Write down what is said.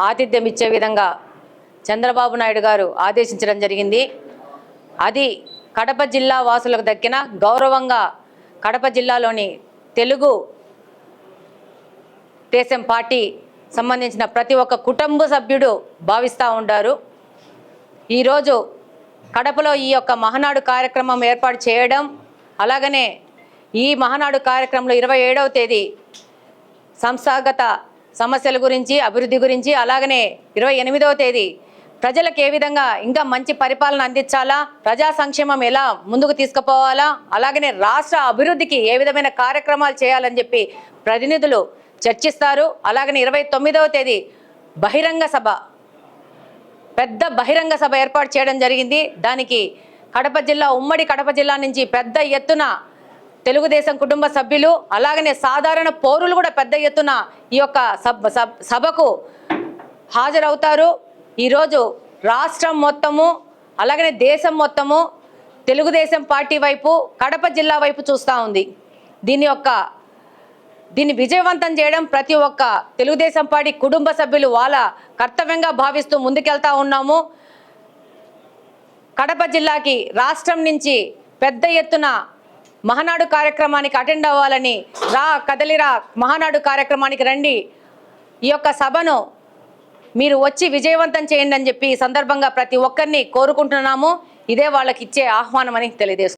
ఆతిథ్యం ఇచ్చే విధంగా చంద్రబాబు నాయుడు గారు ఆదేశించడం జరిగింది. అది కడప జిల్లా వాసులకు దక్కిన గౌరవంగా కడప జిల్లాలోని తెలుగు దేశం పార్టీ సంబంధించిన ప్రతి ఒక్క కుటుంబ సభ్యుడు భావిస్తూ ఉంటారు. ఈరోజు కడపలో ఈ యొక్క మహానాడు కార్యక్రమం ఏర్పాటు చేయడం, అలాగనే ఈ మహానాడు కార్యక్రమంలో 27వ తేదీ సంస్థాగత సమస్యల గురించి, అభివృద్ధి గురించి, అలాగనే 28వ తేదీ ప్రజలకు ఏ విధంగా ఇంకా మంచి పరిపాలన అందించాలా, ప్రజా సంక్షేమం ఎలా ముందుకు తీసుకుపోవాలా, అలాగనే రాష్ట్ర అభివృద్ధికి ఏ విధమైన కార్యక్రమాలు చేయాలని చెప్పి ప్రతినిధులు చర్చిస్తారు. అలాగనే 29వ తేదీ బహిరంగ సభ, పెద్ద బహిరంగ సభ ఏర్పాటు చేయడం జరిగింది. దానికి కడప జిల్లా, ఉమ్మడి కడప జిల్లా నుంచి పెద్ద ఎత్తున తెలుగుదేశం కుటుంబ సభ్యులు, అలాగనే సాధారణ పౌరులు కూడా పెద్ద ఎత్తున ఈ యొక్క సభకు హాజరవుతారు. ఈరోజు రాష్ట్రం మొత్తము, అలాగనే దేశం మొత్తము తెలుగుదేశం పార్టీ వైపు, కడప జిల్లా వైపు చూస్తూ ఉంది. దీన్ని విజయవంతం చేయడం ప్రతి ఒక్క తెలుగుదేశం పార్టీ కుటుంబ సభ్యులు వాళ్ళ కర్తవ్యంగా భావిస్తూ ముందుకెళ్తా ఉన్నాము. కడప జిల్లాకి రాష్ట్రం నుంచి పెద్ద ఎత్తున మహానాడు కార్యక్రమానికి అటెండ్ అవ్వాలని, కదలిరా మహానాడు కార్యక్రమానికి రండి, ఈ యొక్క సభను మీరు వచ్చి విజయవంతం చేయండి అని చెప్పి ఈ సందర్భంగా ప్రతి ఒక్కరిని కోరుకుంటున్నాము. ఇదే వాళ్ళకి ఇచ్చే ఆహ్వానం అని తెలియజేస్తున్నాము.